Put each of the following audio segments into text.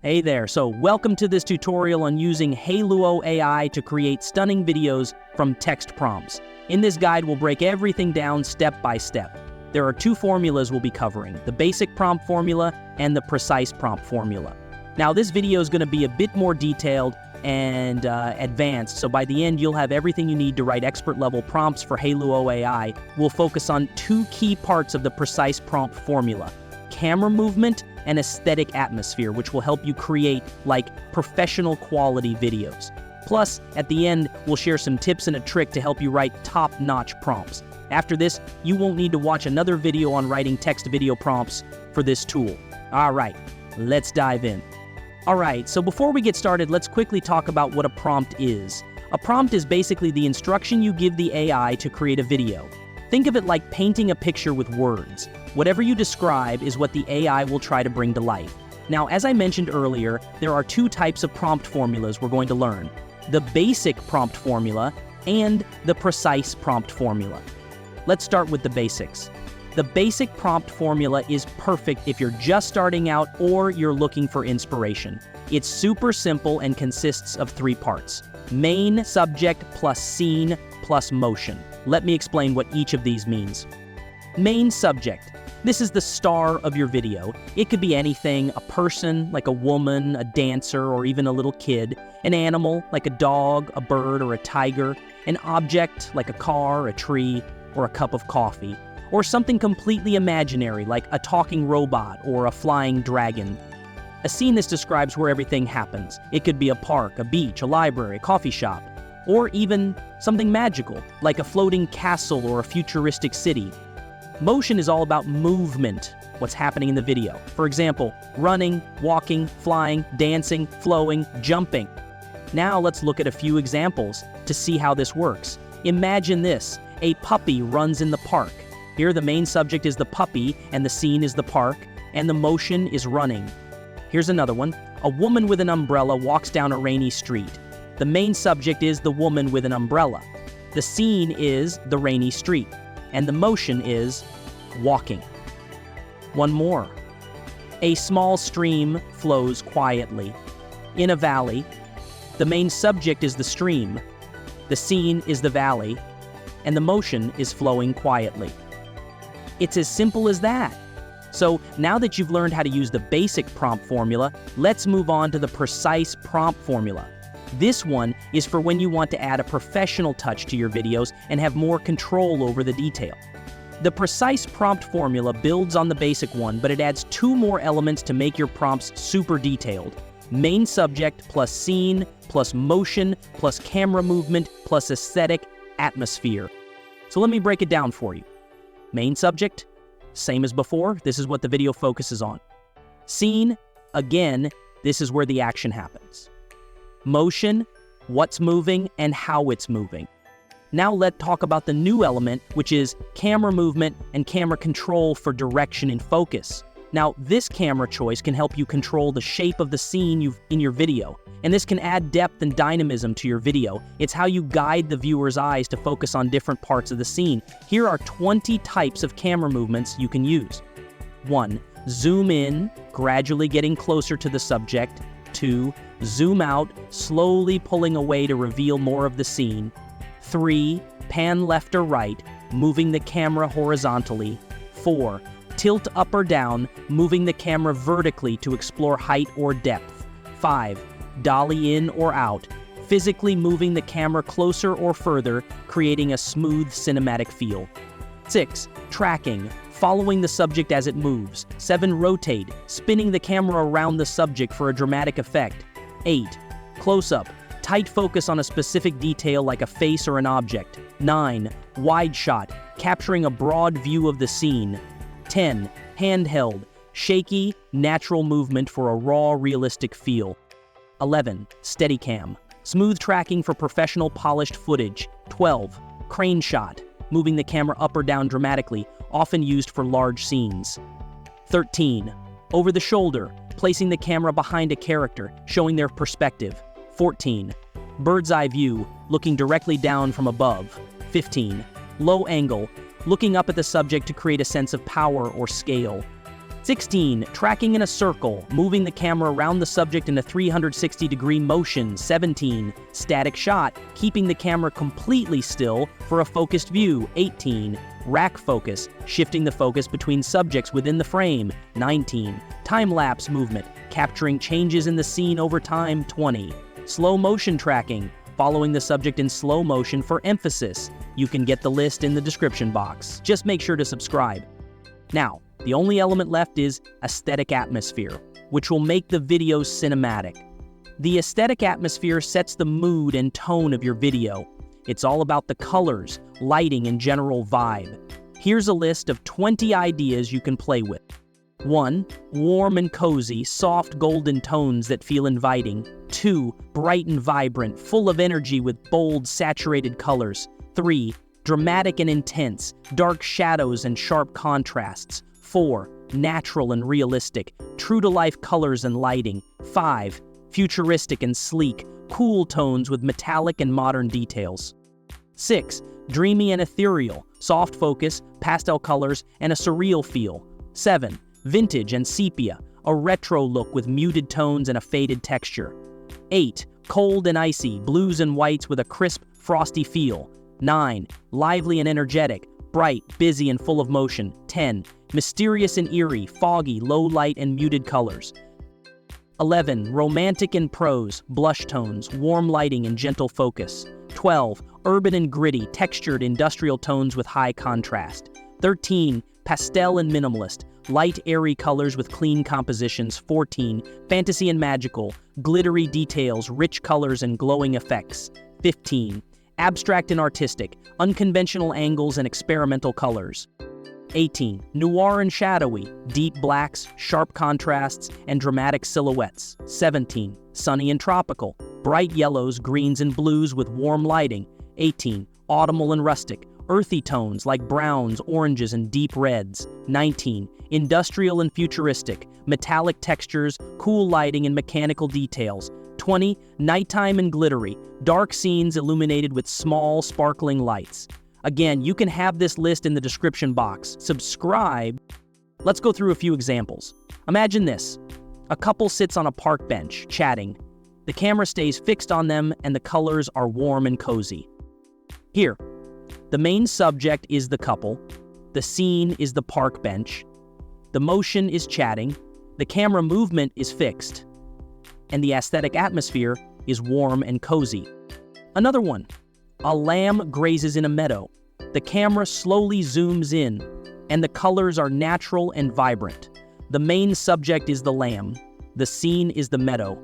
Hey there, so welcome to this tutorial on using Hailuo AI to create stunning videos from text prompts. In this guide, we'll break everything down step by step. There are two formulas we'll be covering, the basic prompt formula and the precise prompt formula. Now this video is going to be a bit more detailed and advanced, so by the end you'll have everything you need to write expert level prompts for Hailuo AI. We'll focus on two key parts of the precise prompt formula: camera movement and aesthetic atmosphere, which will help you create professional quality videos. Plus, at the end, we'll share some tips and a trick to help you write top-notch prompts. After this, you won't need to watch another video on writing text-to-video prompts for this tool. All right, let's dive in. All right, so before we get started, let's quickly talk about what a prompt is. A prompt is basically the instruction you give the AI to create a video. Think of it like painting a picture with words. Whatever you describe is what the AI will try to bring to life. Now, as I mentioned earlier, there are two types of prompt formulas we're going to learn: the basic prompt formula and the precise prompt formula. Let's start with the basics. The basic prompt formula is perfect if you're just starting out or you're looking for inspiration. It's super simple and consists of three parts: main subject plus scene plus motion. Let me explain what each of these means. Main subject. This is the star of your video. It could be anything: a person, like a woman, a dancer, or even a little kid; an animal, like a dog, a bird, or a tiger; an object, like a car, a tree, or a cup of coffee; or something completely imaginary, like a talking robot or a flying dragon. A scene, this describes where everything happens. It could be a park, a beach, a library, a coffee shop, or even something magical, like a floating castle or a futuristic city. Motion is all about movement, what's happening in the video. For example, running, walking, flying, dancing, flowing, jumping. Now let's look at a few examples to see how this works. Imagine this: a puppy runs in the park. Here the main subject is the puppy, and the scene is the park, and the motion is running. Here's another one. A woman with an umbrella walks down a rainy street. The main subject is the woman with an umbrella. The scene is the rainy street, and the motion is walking. One more. A small stream flows quietly in a valley. The main subject is the stream. The scene is the valley, and the motion is flowing quietly. It's as simple as that. So now that you've learned how to use the basic prompt formula, let's move on to the precise prompt formula. This one is for when you want to add a professional touch to your videos and have more control over the detail. The precise prompt formula builds on the basic one, but it adds two more elements to make your prompts super detailed: main subject plus scene plus motion plus camera movement plus aesthetic atmosphere. So let me break it down for you. Main subject, same as before, this is what the video focuses on. Scene, again, this is where the action happens. Motion, what's moving and how it's moving. Now let's talk about the new element, which is camera movement and camera control for direction and focus. Now, this camera choice can help you control the shape of the scene in your video, and this can add depth and dynamism to your video. It's how you guide the viewer's eyes to focus on different parts of the scene. Here are 20 types of camera movements you can use. 1. Zoom in, gradually getting closer to the subject. 2. Zoom out, slowly pulling away to reveal more of the scene. 3. Pan left or right, moving the camera horizontally. 4. Tilt up or down, moving the camera vertically to explore height or depth. 5. Dolly in or out, physically moving the camera closer or further, creating a smooth cinematic feel. 6. Tracking, following the subject as it moves. 7. Rotate, spinning the camera around the subject for a dramatic effect. 8. Close-up, tight focus on a specific detail like a face or an object. 9. Wide shot, capturing a broad view of the scene. 10. Handheld, shaky, natural movement for a raw, realistic feel. 11. Steadicam, smooth tracking for professional polished footage. 12. Crane shot, moving the camera up or down dramatically, often used for large scenes. 13. Over the shoulder, placing the camera behind a character, showing their perspective. 14. Bird's eye view, looking directly down from above. 15. Low angle, looking up at the subject to create a sense of power or scale. 16. Tracking in a circle, moving the camera around the subject in a 360-degree motion. 17. Static shot, keeping the camera completely still for a focused view. 18. Rack focus, shifting the focus between subjects within the frame. 19. Time-lapse movement, capturing changes in the scene over time. 20. Slow motion tracking, following the subject in slow motion for emphasis. You can get the list in the description box. Just make sure to subscribe. Now, the only element left is aesthetic atmosphere, which will make the video cinematic. The aesthetic atmosphere sets the mood and tone of your video. It's all about the colors, lighting, and general vibe. Here's a list of 20 ideas you can play with. 1. Warm and cozy, soft golden tones that feel inviting. 2. Bright and vibrant, full of energy with bold, saturated colors. 3. Dramatic and intense, dark shadows and sharp contrasts. 4. Natural and realistic, true-to-life colors and lighting. 5. Futuristic and sleek, cool tones with metallic and modern details. 6. Dreamy and ethereal, soft focus, pastel colors, and a surreal feel. 7. Vintage and sepia, a retro look with muted tones and a faded texture. 8. Cold and icy, blues and whites with a crisp, frosty feel. 9. Lively and energetic, bright, busy, and full of motion. 10. Mysterious and eerie, foggy, low light, and muted colors. 11. Romantic and prose, blush tones, warm lighting, and gentle focus. 12. Urban and gritty, textured, industrial tones with high contrast. 13. Pastel and minimalist, light, airy colors with clean compositions. 14. Fantasy and magical, glittery details, rich colors, and glowing effects. 15. Abstract and artistic, unconventional angles and experimental colors. 18. Noir and shadowy, deep blacks, sharp contrasts, and dramatic silhouettes. 17. Sunny and tropical, bright yellows, greens, and blues with warm lighting. 18. Autumnal and rustic, earthy tones like browns, oranges, and deep reds. 19. Industrial and futuristic, metallic textures, cool lighting, and mechanical details. 20. Nighttime and glittery, dark scenes illuminated with small, sparkling lights. Again, you can have this list in the description box. Subscribe. Let's go through a few examples. Imagine this. A couple sits on a park bench, chatting. The camera stays fixed on them, and the colors are warm and cozy. Here, the main subject is the couple. The scene is the park bench. The motion is chatting. The camera movement is fixed. And the aesthetic atmosphere is warm and cozy. Another one. A lamb grazes in a meadow. The camera slowly zooms in, and the colors are natural and vibrant. The main subject is the lamb. The scene is the meadow.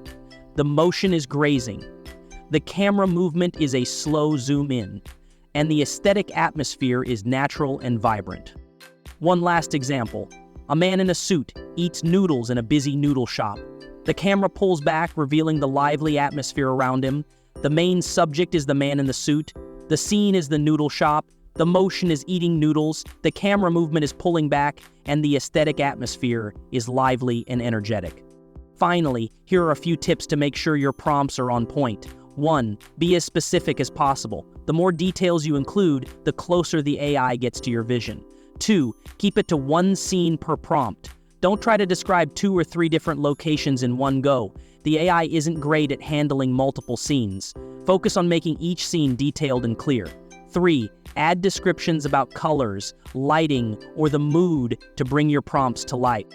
The motion is grazing. The camera movement is a slow zoom in, and the aesthetic atmosphere is natural and vibrant. One last example. A man in a suit eats noodles in a busy noodle shop. The camera pulls back, revealing the lively atmosphere around him. The main subject is the man in the suit. The scene is the noodle shop. The motion is eating noodles. The camera movement is pulling back, and the aesthetic atmosphere is lively and energetic. Finally, here are a few tips to make sure your prompts are on point. 1. Be as specific as possible. The more details you include, the closer the AI gets to your vision. 2. Keep it to one scene per prompt. Don't try to describe 2 or 3 different locations in one go. The AI isn't great at handling multiple scenes. Focus on making each scene detailed and clear. 3. Add descriptions about colors, lighting, or the mood to bring your prompts to life.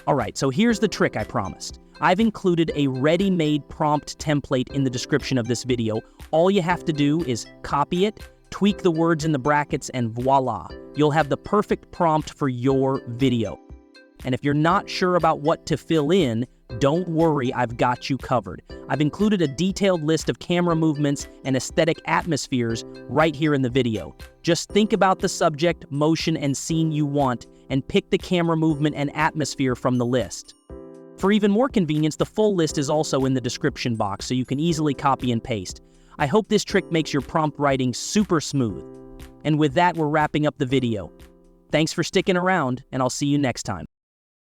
Alright, so here's the trick I promised. I've included a ready-made prompt template in the description of this video. All you have to do is copy it, tweak the words in the brackets, and voila! You'll have the perfect prompt for your video. And if you're not sure about what to fill in, don't worry, I've got you covered. I've included a detailed list of camera movements and aesthetic atmospheres right here in the video. Just think about the subject, motion, and scene you want, and pick the camera movement and atmosphere from the list. For even more convenience, the full list is also in the description box, so you can easily copy and paste. I hope this trick makes your prompt writing super smooth. And with that, we're wrapping up the video. Thanks for sticking around, and I'll see you next time.